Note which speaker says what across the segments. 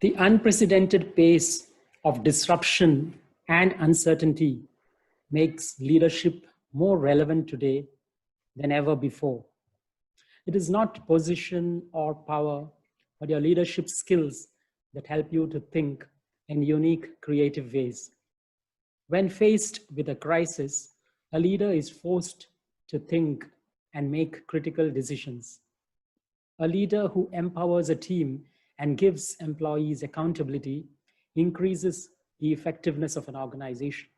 Speaker 1: The unprecedented pace of disruption and uncertainty makes leadership more relevant today than ever before. It is not position or power, but your leadership skills that help you to think in unique, creative ways. When faced with a crisis, a leader is forced to think and make critical decisions. A leader who empowers a team and gives employees accountability increases the effectiveness of an organization.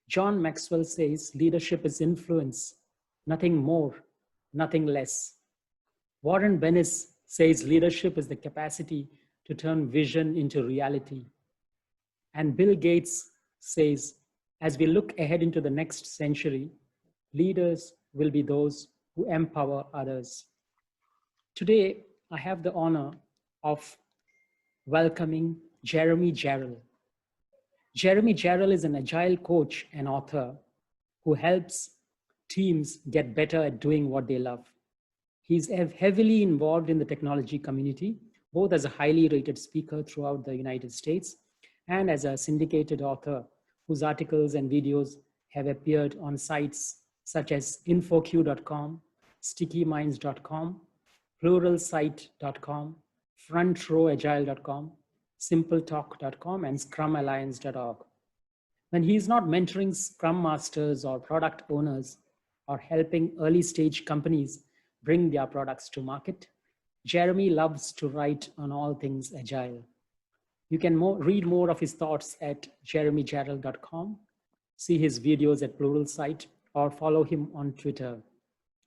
Speaker 1: John Maxwell says leadership is influence, nothing more, nothing less. Warren Bennis says leadership is the capacity to turn vision into reality. And Bill Gates says, as we look ahead into the next century, leaders will be those who empower others. Today, I have the honor of welcoming Jarrell. Jarrell is an agile coach and author who helps teams get better at doing what they love. He's heavily involved in the technology community, both as a highly rated speaker throughout the United States and as a syndicated author whose articles and videos have appeared on sites such as infoq.com, stickyminds.com, pluralsight.com, frontrowagile.com, simpletalk.com, and scrumalliance.org. When he's not mentoring Scrum Masters or product owners or helping early stage companies bring their products to market, Jeremy loves to write on all things agile. You can read more of his thoughts at jeremyjarrell.com, see his videos at Pluralsight, or follow him on Twitter.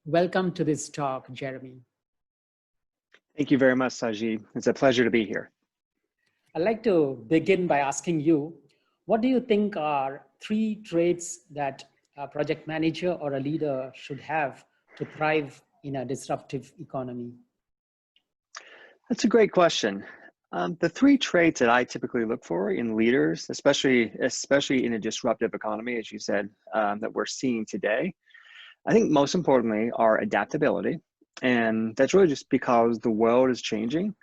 Speaker 1: Welcome to this talk, Jeremy.
Speaker 2: Thank you very much, Sajid. It's a pleasure to be here.
Speaker 1: I'd like to begin by asking you, what do you think are 3 traits that a project manager or a leader should have to thrive in a disruptive economy?
Speaker 2: That's a great question. The 3 traits that I typically look for in leaders, especially in a disruptive economy, as you said, that we're seeing today, I think most importantly are adaptability. And that's really just because the world is changing.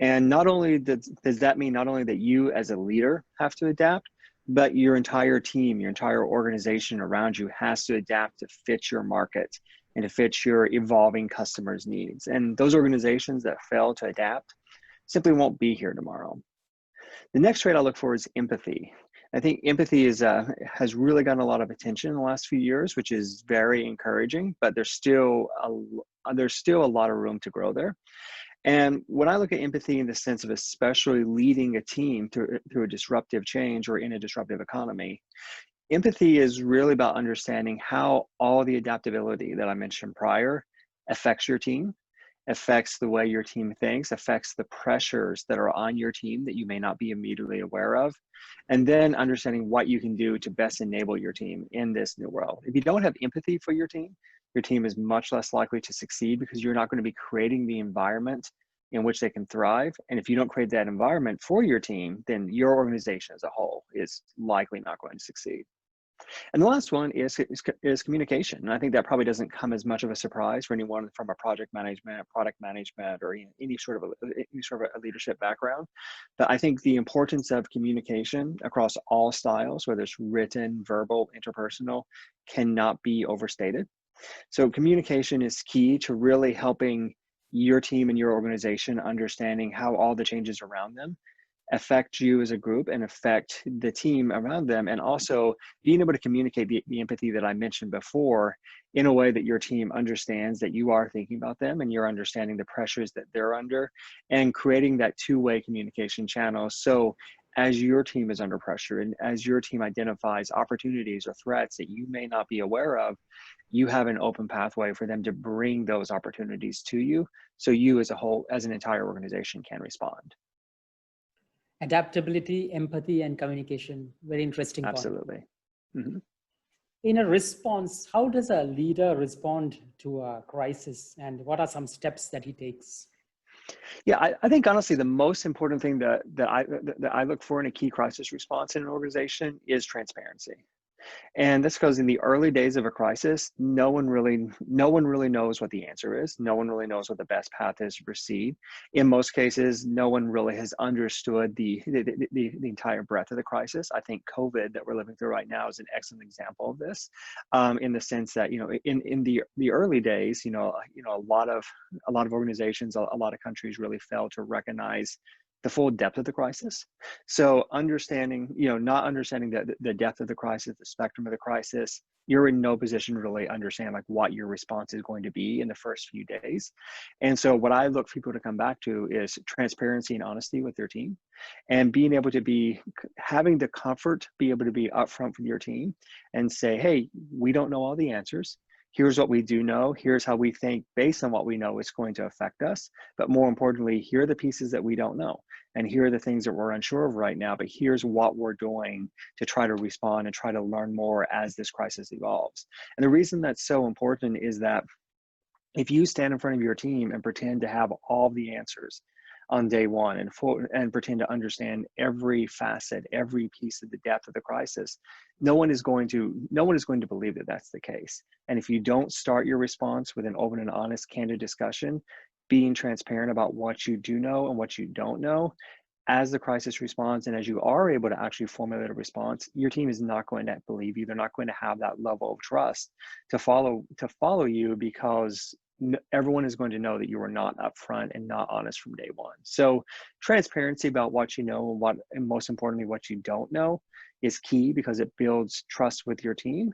Speaker 2: And not only does that mean not only that you as a leader have to adapt, but your entire team, your entire organization around you has to adapt to fit your market and to fit your evolving customers' needs. And those organizations that fail to adapt simply won't be here tomorrow. The next trait I look for is empathy. I think empathy has really gotten a lot of attention in the last few years, which is very encouraging, but there's still a lot of room to grow there. And when I look at empathy in the sense of especially leading a team through a disruptive change or in a disruptive economy, empathy is really about understanding how all the adaptability that I mentioned prior affects your team, affects the way your team thinks, affects the pressures that are on your team that you may not be immediately aware of, and then understanding what you can do to best enable your team in this new world. If you don't have empathy for your team is much less likely to succeed because you're not going to be creating the environment in which they can thrive. And if you don't create that environment for your team, then your organization as a whole is likely not going to succeed. And the last one is communication. And I think that probably doesn't come as much of a surprise for anyone from a project management, product management, or any sort of a leadership background. But I think the importance of communication across all styles, whether it's written, verbal, interpersonal, cannot be overstated. So communication is key to really helping your team and your organization understanding how all the changes around them affect you as a group and affect the team around them, and also being able to communicate the empathy that I mentioned before in a way that your team understands that you are thinking about them and you're understanding the pressures that they're under, and creating that two-way communication channel. So as your team is under pressure and as your team identifies opportunities or threats that you may not be aware of, you have an open pathway for them to bring those opportunities to you, so you as a whole, as an entire organization, can respond.
Speaker 1: Adaptability, empathy, and communication. Very interesting point.
Speaker 2: Absolutely. Mm-hmm.
Speaker 1: In a response, how does a leader respond to a crisis, and what are some steps that he takes?
Speaker 2: Yeah, I think honestly, the most important thing that I look for in a key crisis response in an organization is transparency. And that's because in the early days of a crisis, no one really knows what the answer is. No one really knows what the best path is to proceed. In most cases, no one really has understood the entire breadth of the crisis. I think COVID that we're living through right now is an excellent example of this, in the sense that, in the early days, a lot of organizations, a lot of countries really failed to recognize the full depth of the crisis. So understanding, not understanding the depth of the crisis, the spectrum of the crisis, you're in no position to really understand like what your response is going to be in the first few days. And so what I look for people to come back to is transparency and honesty with their team, and being able to having the comfort, be able to be upfront with your team and say, hey, we don't know all the answers. Here's what we do know. Here's how we think based on what we know it's going to affect us. But more importantly, here are the pieces that we don't know. And here are the things that we're unsure of right now, but here's what we're doing to try to respond and try to learn more as this crisis evolves. And the reason that's so important is that if you stand in front of your team and pretend to have all the answers on day one and pretend to understand every facet, every piece of the depth of the crisis, no one is going to believe that that's the case. And if you don't start your response with an open and honest, candid discussion, being transparent about what you do know and what you don't know, as the crisis responds and as you are able to actually formulate a response, your team is not going to believe you. They're not going to have that level of trust to follow you, because everyone is going to know that you are not upfront and not honest from day one. So transparency about what you know and most importantly, what you don't know is key, because it builds trust with your team.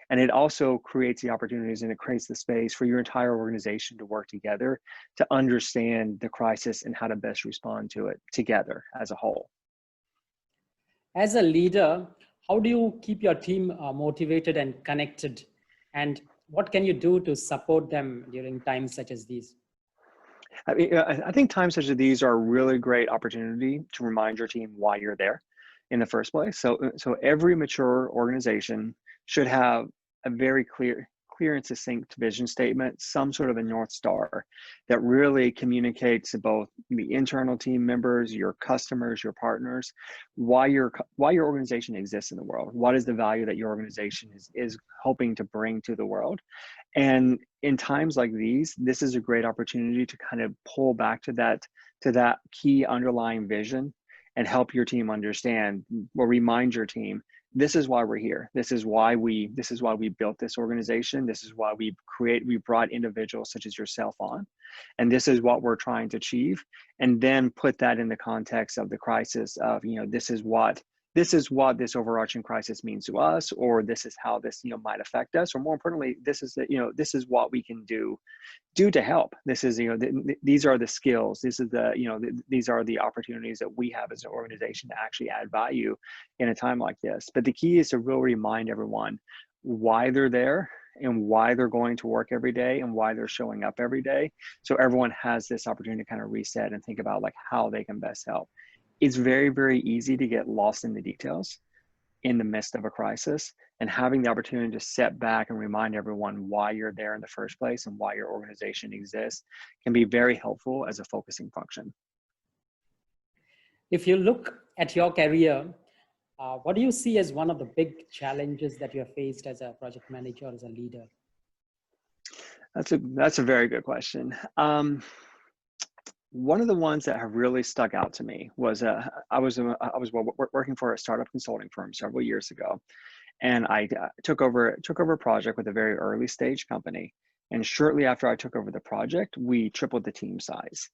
Speaker 2: And it also creates the opportunities and it creates the space for your entire organization to work together to understand the crisis and how to best respond to it together as a whole.
Speaker 1: As a leader, how do you keep your team motivated and connected? And what can you do to support them during times such as these?
Speaker 2: I think times such as these are a really great opportunity to remind your team why you're there in the first place. So every mature organization should have a very clear and succinct vision statement, some sort of a North Star that really communicates to both the internal team members, your customers, your partners, why your organization exists in the world. What is the value that your organization is hoping to bring to the world? And in times like these, this is a great opportunity to kind of pull back to that key underlying vision and help your team understand, or remind your team, this is why we're here. This is why we built this organization. This is why we brought individuals such as yourself on. And this is what we're trying to achieve. And then put that in the context of the crisis of, this is what this overarching crisis means to us, or this is how this, might affect us, or more importantly, this is what we can do to help. This is, these are the skills. This is these are the opportunities that we have as an organization to actually add value in a time like this. But the key is to really remind everyone why they're there and why they're going to work every day and why they're showing up every day. So everyone has this opportunity to kind of reset and think about like how they can best help. It's very, very easy to get lost in the details in the midst of a crisis, and having the opportunity to step back and remind everyone why you're there in the first place and why your organization exists can be very helpful as a focusing function.
Speaker 1: If you look at your career, what do you see as one of the big challenges that you have faced as a project manager, as a leader?
Speaker 2: That's a very good question. One of the ones that have really stuck out to me was I was working for a startup consulting firm several years ago, and I took over a project with a very early stage company. And shortly after I took over the project, we tripled the team size.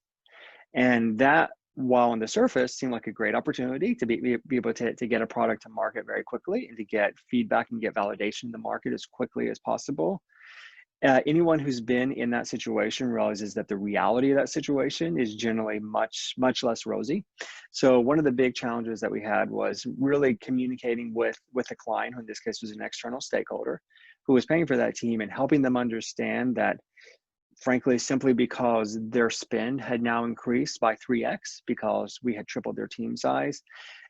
Speaker 2: And that, while on the surface, seemed like a great opportunity to be able to get a product to market very quickly and to get feedback and get validation in the market as quickly as possible. Anyone who's been in that situation realizes that the reality of that situation is generally much, much less rosy. So one of the big challenges that we had was really communicating with a client, who in this case was an external stakeholder, who was paying for that team, and helping them understand that, frankly, simply because their spend had now increased by 3x because we had tripled their team size,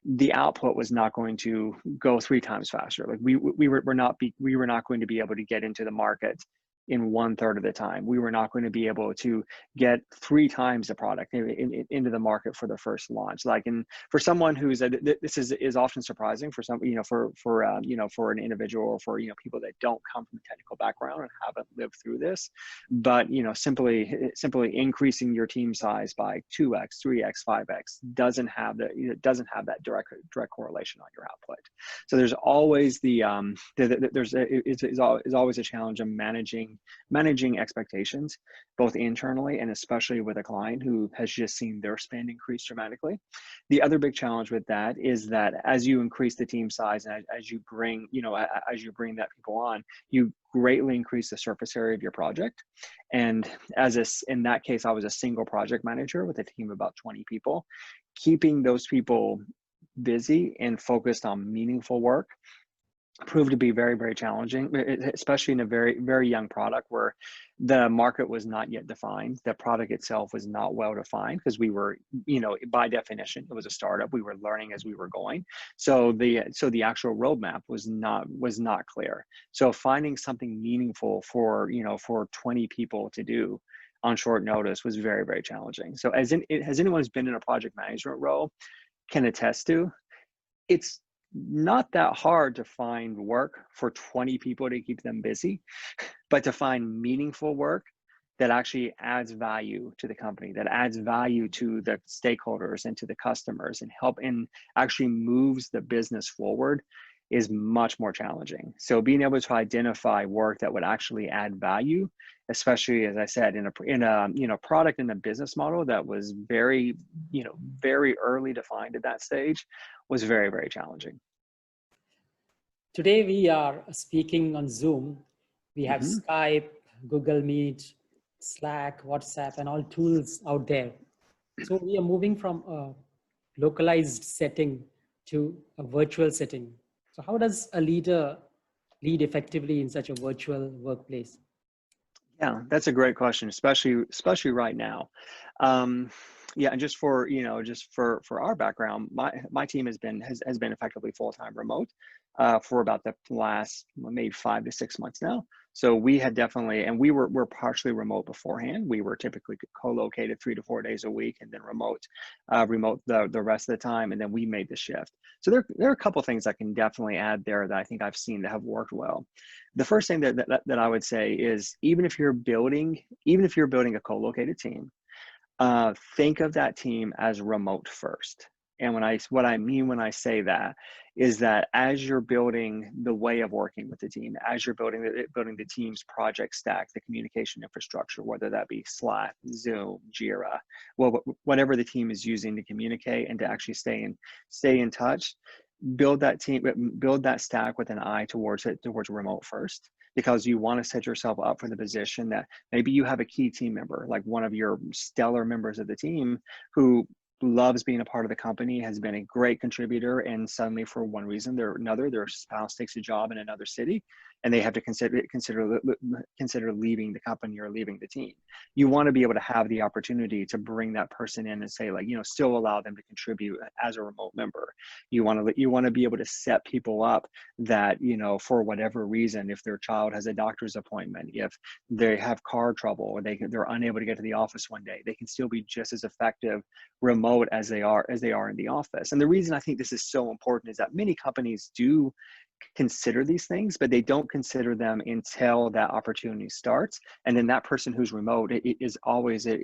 Speaker 2: the output was not going to go 3 times faster. Like we were not going to be able to get into the market in 1/3 of the time. We were not going to be able to get 3 times the product into the market for the first launch. Like, and for someone who's this is often surprising for some, you know, for an individual, or for, you know, people that don't come from a technical background and haven't lived through this. But, you know, simply increasing your team size by 2x, 3x, 5x doesn't have that direct correlation on your output. So there's always is always a challenge of managing expectations, both internally and especially with a client who has just seen their spend increase dramatically. The other big challenge with that is that as you increase the team size, and as you bring that people on, you greatly increase the surface area of your project. And in that case, I was a single project manager with a team of about 20 people. Keeping those people busy and focused on meaningful work proved to be very, very challenging, especially in a very, very young product where the market was not yet defined. The product itself was not well defined, because we were, you know, by definition, it was a startup. We were learning as we were going. So the actual roadmap was not clear. So finding something meaningful for 20 people to do on short notice was very, very challenging. So as anyone who's been in a project management role can attest to, it's not that hard to find work for 20 people to keep them busy, but to find meaningful work that actually adds value to the company, that adds value to the stakeholders and to the customers, and actually moves the business forward, is much more challenging. So being able to identify work that would actually add value, especially, as I said, in a product and a business model that was very early defined at that stage, was very, very challenging.
Speaker 1: Today we are speaking on Zoom. We have Skype, Google Meet, Slack, WhatsApp, and all tools out there. So we are moving from a localized setting to a virtual setting. So how does a leader lead effectively in such a virtual workplace?
Speaker 2: Yeah, that's a great question, especially right now. Yeah, and just for our background, my team has been effectively full-time remote for about the last maybe 5 to 6 months now. So we had definitely, and we're partially remote beforehand. We were typically co-located 3 to 4 days a week, and then remote the rest of the time, and then we made the shift. So there are a couple of things I can definitely add there that I think I've seen that have worked well. The first thing that I would say is, even if you're building a co-located team, think of that team as remote first. And what I mean when I say that is that as you're building the way of working with the team, as you're building the team's project stack, the communication infrastructure, whether that be Slack, Zoom, Jira, whatever the team is using to communicate and to actually stay in touch, build that stack with an eye towards remote first, because you want to set yourself up for the position that maybe you have a key team member, like one of your stellar members of the team, who loves being a part of the company, has been a great contributor, and suddenly for one reason or another, their spouse takes a job in another city, and they have to consider leaving the company or leaving the team. You want to be able to have the opportunity to bring that person in and say, like, still allow them to contribute as a remote member. You want to be able to set people up that, for whatever reason, if their child has a doctor's appointment, if they have car trouble, or they're unable to get to the office one day, they can still be just as effective remote as they are in the office. And the reason I think this is so important is that many companies do consider these things, but they don't consider them until that opportunity starts. And then that person who's remote is always at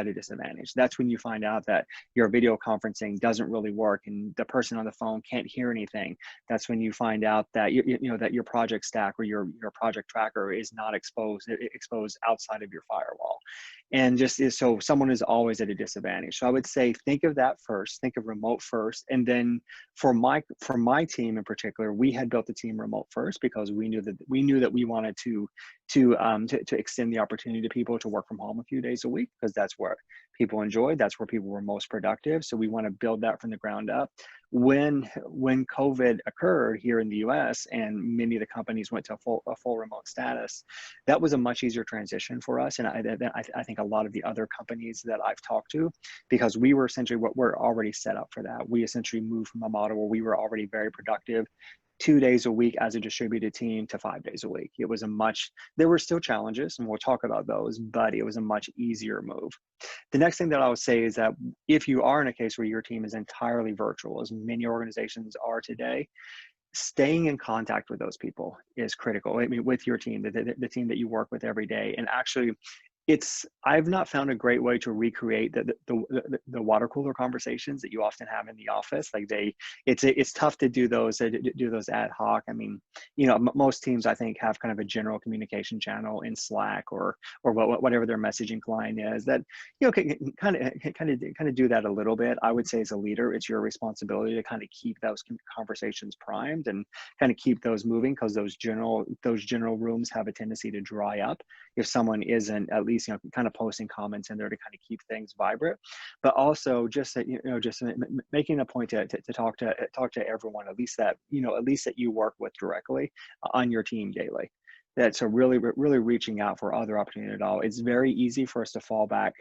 Speaker 2: a disadvantage. That's when you find out that your video conferencing doesn't really work and the person on the phone can't hear anything. That's when you find out that that your project stack or your project tracker is not exposed outside of your firewall. And so someone is always at a disadvantage. So I would say, think of that first, think of remote first. And then for my team in particular, we had built the team remote first because we knew that we wanted to extend the opportunity to people to work from home a few days a week, because that's where people enjoyed, that's where people were most productive. So we want to build that from the ground up. When COVID occurred here in the US and many of the companies went to a full remote status, that was a much easier transition for us. And I think a lot of the other companies that I've talked to, because we're already set up for that. We essentially moved from a model where we were already very productive 2 days a week as a distributed team to 5 days a week. It was there were still challenges, and we'll talk about those, but it was a much easier move. The next thing that I would say is that if you are in a case where your team is entirely virtual, as many organizations are today, staying in contact with those people is critical. I mean, with your team, the team that you work with every day. And actually, I've not found a great way to recreate the water cooler conversations that you often have in the office. Like it's tough to do those ad hoc. I mean, most teams I think have kind of a general communication channel in Slack or whatever their messaging client is that can kind of do that a little bit. I would say as a leader, it's your responsibility to kind of keep those conversations primed and kind of keep those moving, because those general rooms have a tendency to dry up if someone isn't at least kind of posting comments in there to kind of keep things vibrant. But also just making a point to talk to everyone, at least that you work with directly on your team daily. So really reaching out for other opportunity at all. It's very easy for us to fall back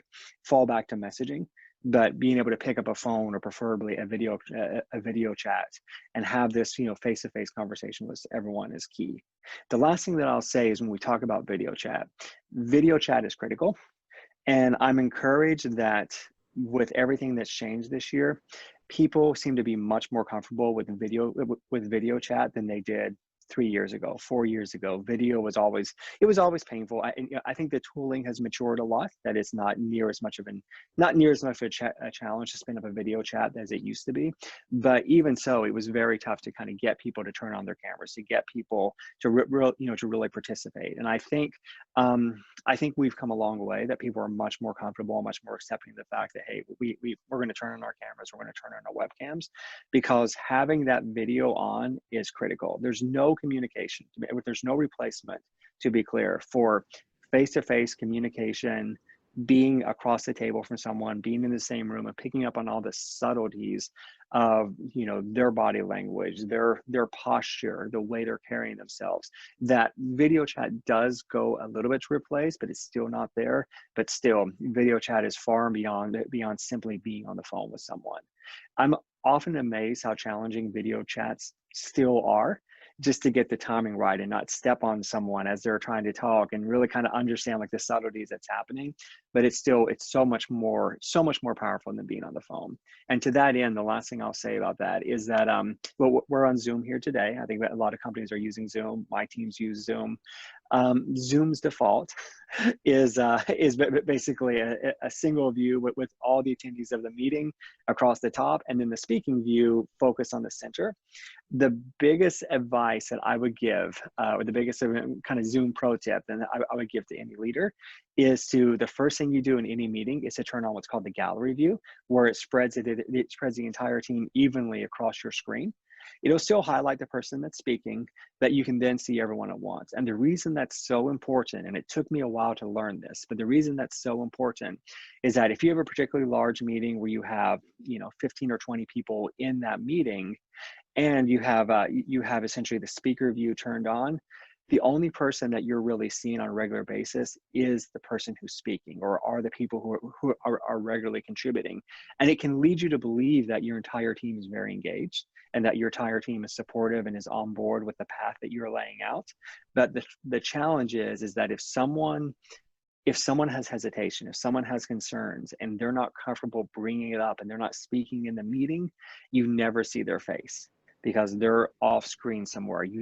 Speaker 2: to messaging, but being able to pick up a phone or preferably a video chat and have this face-to-face conversation with everyone is key. The last thing that I'll say is when we talk about video chat is critical. And I'm encouraged that with everything that's changed this year, people seem to be much more comfortable with video chat than they did 3 years ago, 4 years ago. Video was always painful. I think the tooling has matured a lot, that it's not near as much of a challenge to spin up a video chat as it used to be. But even so, it was very tough to kind of get people to turn on their cameras, to get people to really participate. And I think we've come a long way, that people are much more comfortable, much more accepting of the fact that, hey, we're going to turn on our cameras, we're going to turn on our webcams, because having that video on is critical. There's no communication, there's no replacement, to be clear, for face-to-face communication, being across the table from someone, being in the same room and picking up on all the subtleties of their body language, their posture, the way they're carrying themselves. That video chat does go a little bit to replace, but it's still not there. But still, video chat is far beyond simply being on the phone with someone. I'm often amazed how challenging video chats still are, just to get the timing right and not step on someone as they're trying to talk, and really kind of understand like the subtleties that's happening. But it's so much more powerful than being on the phone. And to that end, the last thing I'll say about that is that we're on Zoom here today. I think that a lot of companies are using Zoom. My teams use Zoom. Zoom's default is basically a single view with all the attendees of the meeting across the top, and then the speaking view focus on the center. The biggest advice that I would give, or the biggest kind of Zoom pro tip that I would give to any leader, is the first thing you do in any meeting is to turn on what's called the gallery view, where it spreads the entire team evenly across your screen. It'll still highlight the person that's speaking, but you can then see everyone at once. And the reason that's so important, and it took me a while to learn this, but the reason that's so important is that if you have a particularly large meeting where you have 15 or 20 people in that meeting, and you have essentially the speaker view turned on, the only person that you're really seeing on a regular basis is the person who's speaking, or are the people who are regularly contributing. And it can lead you to believe that your entire team is very engaged, and that your entire team is supportive and is on board with the path that you're laying out. But the challenge is that if someone has hesitation, if someone has concerns, and they're not comfortable bringing it up, and they're not speaking in the meeting, you never see their face, because they're off screen somewhere. You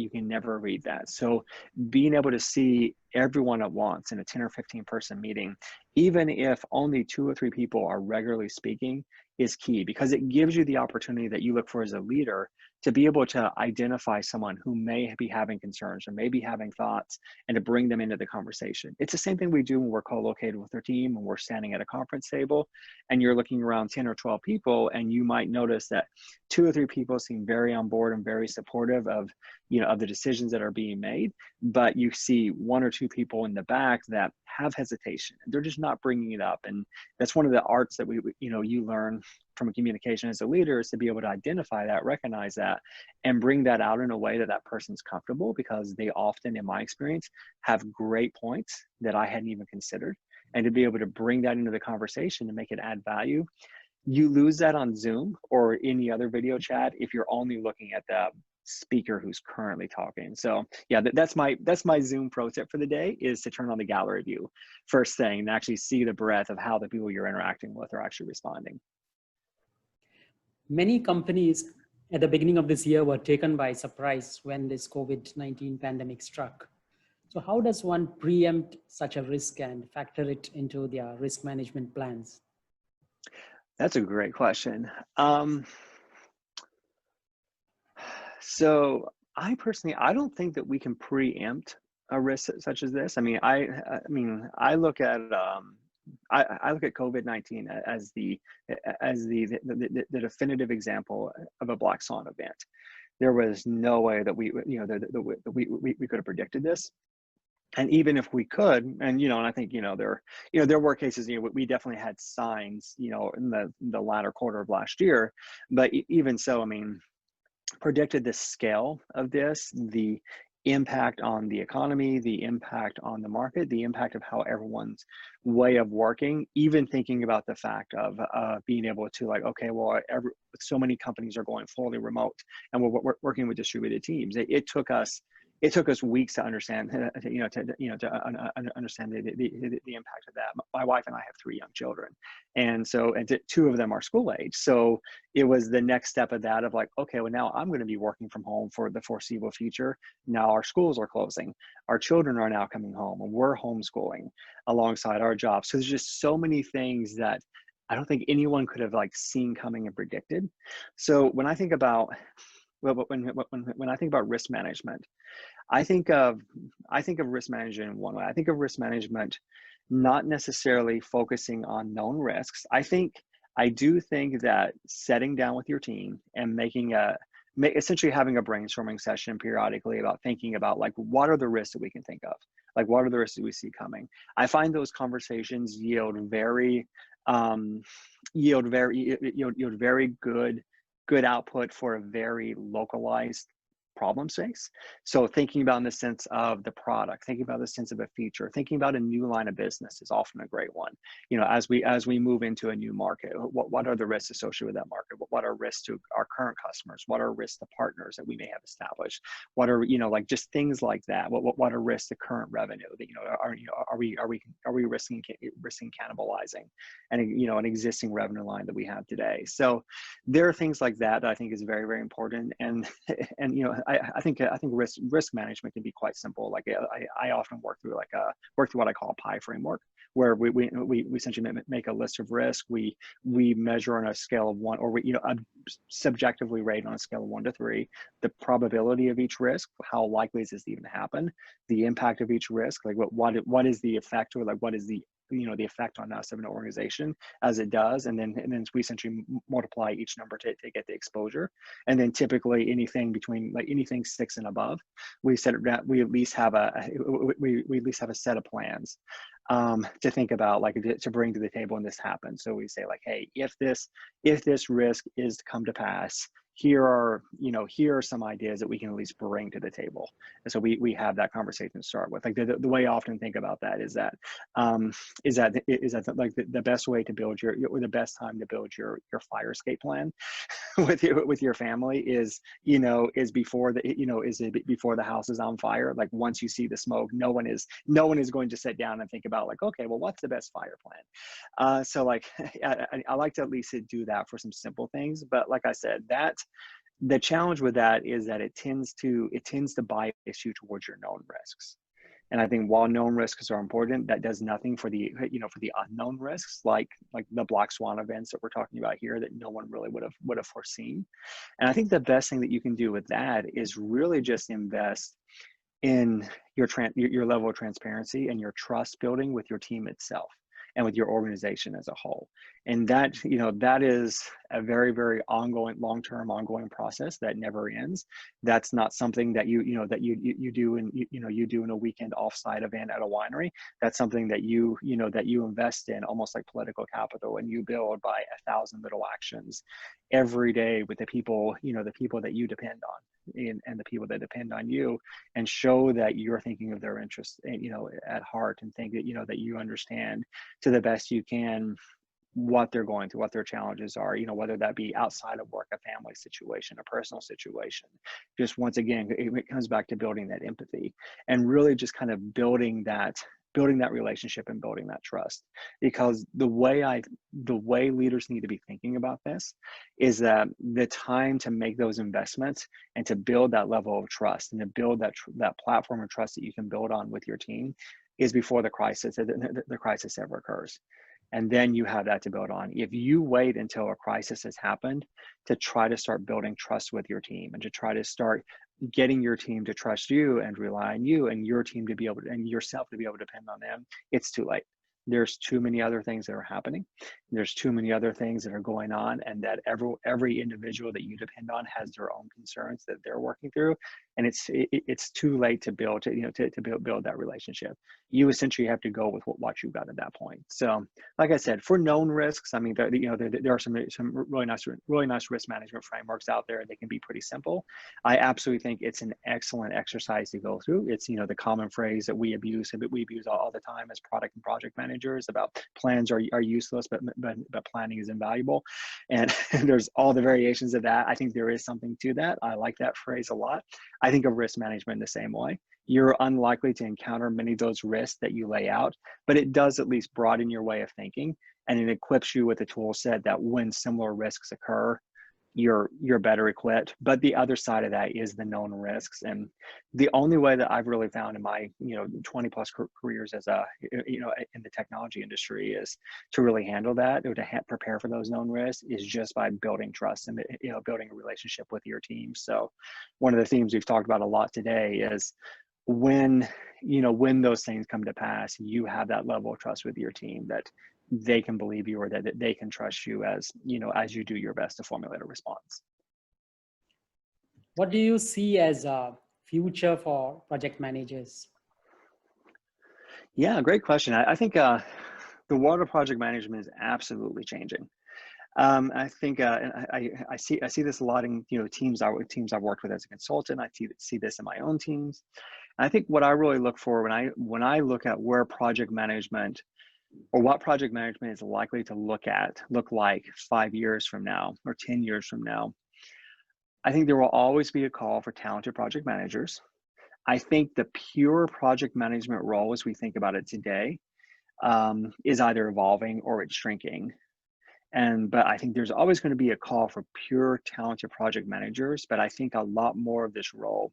Speaker 2: can never read that. So being able to see everyone at once in a 10 or 15 person meeting, even if only 2 or 3 people are regularly speaking, is key, because it gives you the opportunity that you look for as a leader to be able to identify someone who may be having concerns or may be having thoughts, and to bring them into the conversation. It's the same thing we do when we're co-located with our team, and we're standing at a conference table, and you're looking around 10 or 12 people, and you might notice that 2 or 3 people seem very on board and very supportive of the decisions that are being made, but you see 1 or 2 people in the back that have hesitation, and they're just not bringing it up. And that's one of the arts that you learn from communication as a leader, is to be able to identify that, recognize that, and bring that out in a way that that person's comfortable, because they often, in my experience, have great points that I hadn't even considered. And to be able to bring that into the conversation and make it add value. You lose that on Zoom or any other video chat if you're only looking at speaker who's currently talking. So yeah, that's my Zoom pro tip for the day, is to turn on the gallery view first thing and actually see the breadth of how the people you're interacting with are actually responding.
Speaker 1: Many companies at the beginning of this year were taken by surprise when this COVID-19 pandemic struck. So how does one preempt such a risk and factor it into their risk management plans?
Speaker 2: That's a great question. So I personally, I don't think that we can preempt a risk such as this. I mean, I look at I look at COVID-19 as the definitive example of a black swan event. There was no way that we could have predicted this. And even if we could, and and I think there were cases, we definitely had signs, in the latter quarter of last year, but even so, I mean, predicted the scale of this, the impact on the economy, the impact on the market, the impact of how everyone's way of working, even thinking about the fact of being able to, like, okay, well, so many companies are going fully remote and we're working with distributed teams. It took us weeks to understand, understand the impact of that. My wife and I have 3 young children, and so 2 of them are school age. So it was the next step of that, of like, okay, well, now I'm going to be working from home for the foreseeable future. Now our schools are closing, our children are now coming home, and we're homeschooling alongside our jobs. So there's just so many things that I don't think anyone could have seen coming and predicted. So when I think about when I think about risk management, I think of risk management in one way. I think of risk management not necessarily focusing on known risks. I do think that setting down with your team and essentially having a brainstorming session periodically about thinking about, like, what are the risks that we can think of? Like, what are the risks that we see coming? I find those conversations yield very good output for a very localized problem space. So thinking about in the sense of the product, thinking about the sense of a feature, thinking about a new line of business is often a great one. As we move into a new market, what are the risks associated with that market? What are risks to our current customers? What are risks to partners that we may have established? What are, just things like that? What are risks to current revenue that, are we risking cannibalizing an existing revenue line that we have today? So there are things like that I think is very, very important. And I think risk management can be quite simple. Like I often work through what I call a pie framework, where we essentially make a list of risk. We measure on a scale of 1, or we subjectively rate on a scale of 1 to 3 the probability of each risk. How likely is this to even happen? The impact of each risk, like what is the effect, or like what is the effect on us of an organization as it does, and then we essentially multiply each number to get the exposure. And then typically anything 6 and above, we at least have a set of plans to think about, like, to bring to the table when this happens. So we say, like, hey, if this risk is to come to pass, here are some ideas that we can at least bring to the table. And so we have that conversation to start with. Like the way I often think about that is that like the best way to build or the best time to build your fire escape plan with your family is before the house is on fire. Like, once you see the smoke, no one is going to sit down and think about, like, okay, well, what's the best fire plan? So like I like to at least do that for some simple things. But like I said, that the challenge with that is that it tends to bias you towards your known risks. And I think while known risks are important, that does nothing for the unknown risks, like the black swan events that we're talking about here, that no one really would have foreseen. And I think the best thing that you can do with that is really just invest in your level of transparency and your trust building with your team itself and with your organization as a whole. And that is a very, very long-term ongoing process that never ends. That's not something that you do in a weekend offsite event at a winery. That's something that you invest in, almost like political capital, and you build by 1,000 little actions every day with the people that you depend on. And the people that depend on you, and show that you're thinking of their interests, at heart, and think that you understand to the best you can what they're going through, what their challenges are, whether that be outside of work, a family situation, a personal situation. Just once again, it comes back to building that empathy and really just kind of building that relationship and building that trust. Because the way leaders need to be thinking about this is that the time to make those investments and to build that level of trust and to build that platform of trust that you can build on with your team is before the crisis ever occurs. And then you have that to build on. If you wait until a crisis has happened to try to start building trust with your team and to try to start getting your team to trust you and rely on you and your team to be able to, and yourself to be able to depend on them, it's too late. There's too many other things that are happening. There's too many other things that are going on, and that every individual that you depend on has their own concerns that they're working through, and it's too late to build that relationship. You essentially have to go with what you've got at that point. So, like I said, for known risks, I mean, there are some really nice risk management frameworks out there. They can be pretty simple. I absolutely think it's an excellent exercise to go through. It's the common phrase that we abuse all the time as product and project managers about plans are useless, but planning is invaluable, and there's all the variations of that. I think there is something to that. I like that phrase a lot. I think of risk management the same way. You're unlikely to encounter many of those risks that you lay out, but it does at least broaden your way of thinking, and it equips you with a tool set that when similar risks occur, you're better equipped. But the other side of that is the known risks, and the only way that I've really found in my 20 plus careers as in the technology industry is to really handle that or to prepare for those known risks is just by building trust and building a relationship with your team. So one of the themes we've talked about a lot today is when those things come to pass, you have that level of trust with your team that they can believe you or that they can trust you as you do your best to formulate a response.
Speaker 1: What do you see as a future for project managers?
Speaker 2: Yeah, great question. I think the world of project management is absolutely changing. I think I see this a lot in teams I've worked with as a consultant. I see this in my own teams. And I think what I really look for when I look at where project management or what project management is likely to look like 5 years from now or 10 years from now, I think there will always be a call for talented project managers. I think the pure project management role as we think about it today is either evolving or it's shrinking. But I think there's always going to be a call for pure talented project managers, but I think a lot more of this role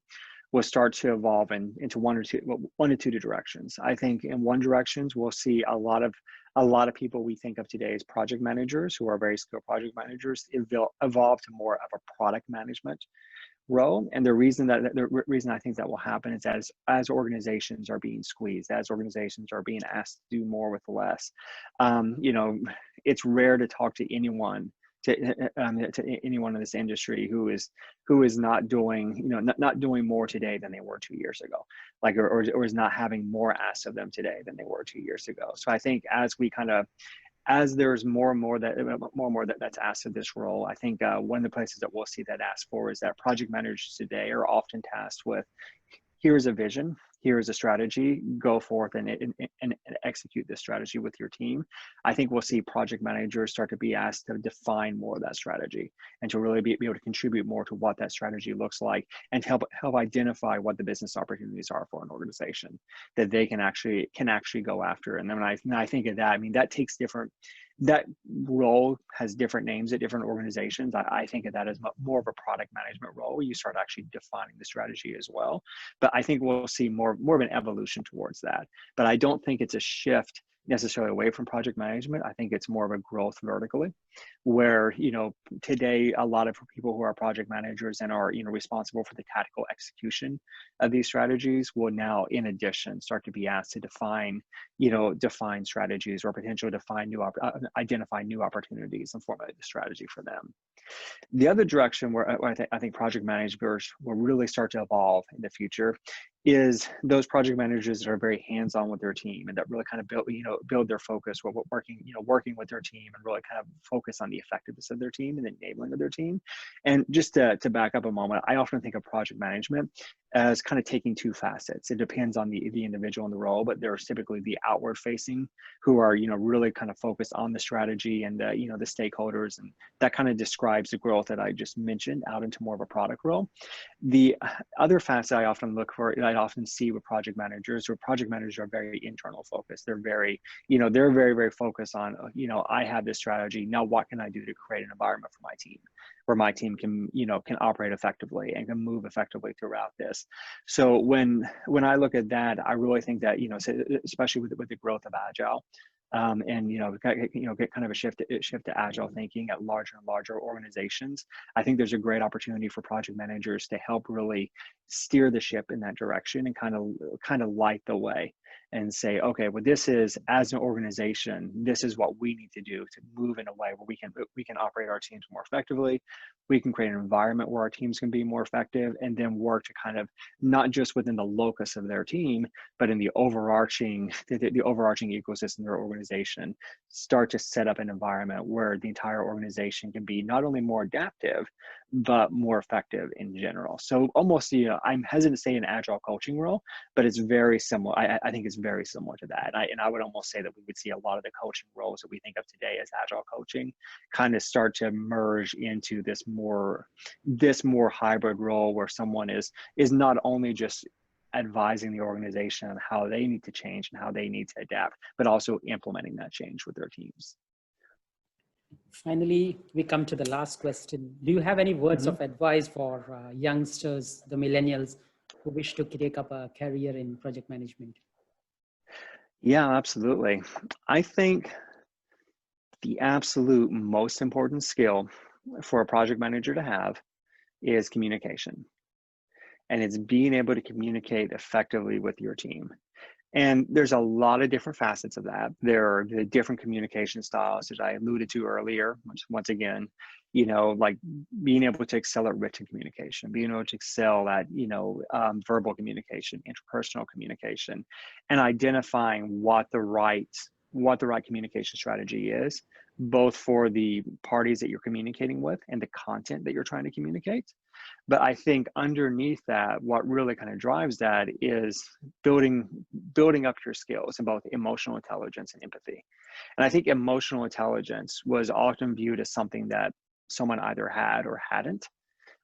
Speaker 2: will start to evolve into one or two directions. I think in one direction, we'll see a lot of people we think of today as project managers who are very skilled project managers evolve to more of a product management role. And the reason I think that will happen is as organizations are being squeezed, as organizations are being asked to do more with less. It's rare to talk to anyone in this industry who is not doing not doing more today than they were 2 years ago, or is not having more asked of them today than they were 2 years ago. So I think as there's more and more that's asked of this role, I think one of the places that we'll see that asked for is that project managers today are often tasked with, here's a vision, here is a strategy, go forth and execute this strategy with your team. I think we'll see project managers start to be asked to define more of that strategy and to really be able to contribute more to what that strategy looks like and help identify what the business opportunities are for an organization that they can actually go after. And then when I think of that, I mean, that role has different names at different organizations. I think of that as more of a product management role where you start actually defining the strategy as well. But I think we'll see more of an evolution towards that. But I don't think it's a shift necessarily away from project management. I think it's more of a growth vertically, where today a lot of people who are project managers and are responsible for the tactical execution of these strategies will now, in addition, start to be asked to define strategies or potentially identify new opportunities and formulate the strategy for them. The other direction where I think project managers will really start to evolve in the future is those project managers that are very hands-on with their team and that really kind of build their focus with working with their team and really kind of focus on the effectiveness of their team and the enabling of their team. And just to back up a moment, I often think of project management as kind of taking two facets. It depends on the individual and the role, but there's typically the outward facing who are, really kind of focused on the strategy and the stakeholders, and that kind of describes the growth that I just mentioned out into more of a product role. The other facet I often look for, I often see with project managers, where project managers are very internal focused. They're very, they're very, very focused on, I have this strategy. Now, what can I do to create an environment for my team where my team can, can operate effectively and can move effectively throughout this. So when I look at that, I really think that, especially with the growth of Agile, and get kind of a shift to agile thinking at larger and larger organizations. I think there's a great opportunity for project managers to help really steer the ship in that direction and kind of light the way and say, okay, well, this is, as an organization, this is what we need to do to move in a way where we can operate our teams more effectively. We can create an environment where our teams can be more effective, and then work to kind of not just within the locus of their team, but in the overarching ecosystem of their organization, start to set up an environment where the entire organization can be not only more adaptive, but more effective in general. So almost, I'm hesitant to say an agile coaching role, but it's very similar. I think it's very similar to that. And I would almost say that we would see a lot of the coaching roles that we think of today as agile coaching kind of start to merge into this more hybrid role where someone is not only just advising the organization on how they need to change and how they need to adapt, but also implementing that change with their teams.
Speaker 1: Finally, we come to the last question. Do you have any words of advice for youngsters, the millennials, who wish to take up a career in project management?
Speaker 2: Yeah, absolutely. I think the absolute most important skill for a project manager to have is communication. And it's being able to communicate effectively with your team. And there's a lot of different facets of that. There are the different communication styles that I alluded to earlier, which once again, like being able to excel at written communication, being able to excel at, verbal communication, interpersonal communication, and identifying what the right communication strategy is, both for the parties that you're communicating with and the content that you're trying to communicate. But I think underneath that, what really kind of drives that is building up your skills in both emotional intelligence and empathy. And I think emotional intelligence was often viewed as something that someone either had or hadn't,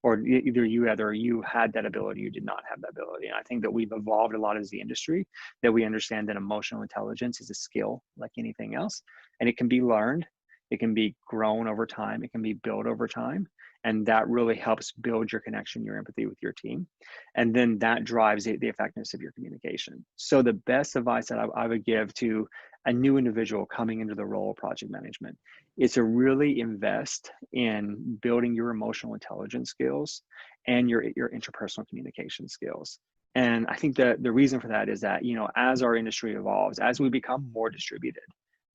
Speaker 2: or either you had that ability, you did not have that ability. And I think that we've evolved a lot as the industry, that we understand that emotional intelligence is a skill like anything else, and it can be learned, it can be grown over time, it can be built over time. And that really helps build your connection, your empathy with your team. And then that drives the effectiveness of your communication. So the best advice that I would give to a new individual coming into the role of project management is to really invest in building your emotional intelligence skills and your interpersonal communication skills. And I think that the reason for that is that, as our industry evolves, as we become more distributed,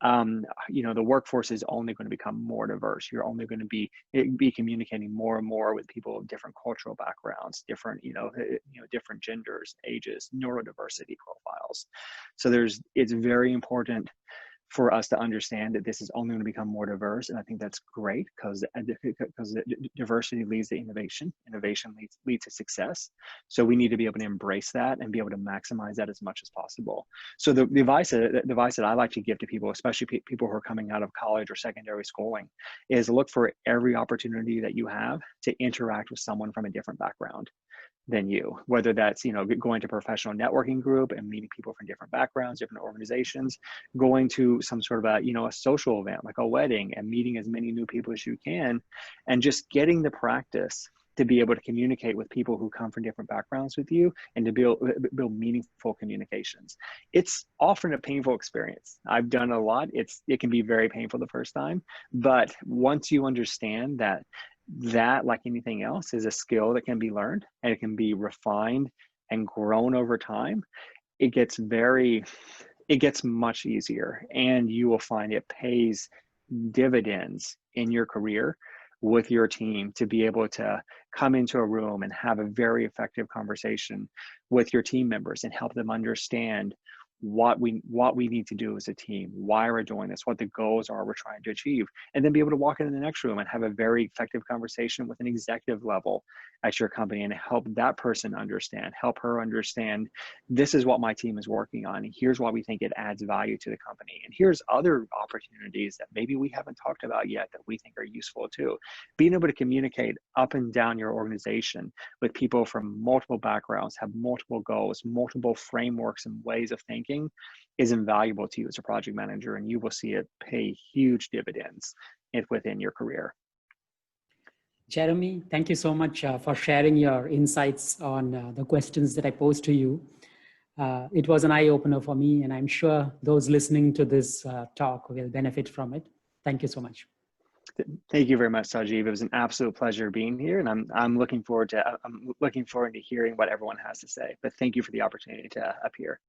Speaker 2: the workforce is only going to become more diverse. You're only going to be communicating more and more with people of different cultural backgrounds, different, different genders, ages, neurodiversity profiles. So it's very important for us to understand that this is only going to become more diverse. And I think that's great because diversity leads to innovation. Innovation leads to success. So we need to be able to embrace that and be able to maximize that as much as possible. So the advice that I like to give to people, especially people who are coming out of college or secondary schooling, is look for every opportunity that you have to interact with someone from a different background than you, whether that's, going to a professional networking group and meeting people from different backgrounds, different organizations, going to some sort of a social event like a wedding and meeting as many new people as you can, and just getting the practice to be able to communicate with people who come from different backgrounds with you and to build meaningful communications. It's often a painful experience. I've done a lot. It can be very painful the first time, but once you understand that, like anything else, is a skill that can be learned and it can be refined and grown over time, it gets much easier, and you will find it pays dividends in your career with your team to be able to come into a room and have a very effective conversation with your team members and help them understand what we need to do as a team, why we're doing this, what the goals are we're trying to achieve, and then be able to walk into the next room and have a very effective conversation with an executive level at your company and help that person understand, help her understand, this is what my team is working on, and here's why we think it adds value to the company, and here's other opportunities that maybe we haven't talked about yet that we think are useful too. Being able to communicate up and down your organization with people from multiple backgrounds, have multiple goals, multiple frameworks and ways of thinking is invaluable to you as a project manager, and you will see it pay huge dividends within your career.
Speaker 1: Jeremy, thank you so much for sharing your insights on the questions that I posed to you. It was an eye-opener for me, and I'm sure those listening to this talk will benefit from it. Thank you so much.
Speaker 2: Thank you very much, Sajeev. It was an absolute pleasure being here, and I'm looking forward to hearing what everyone has to say. But thank you for the opportunity to appear.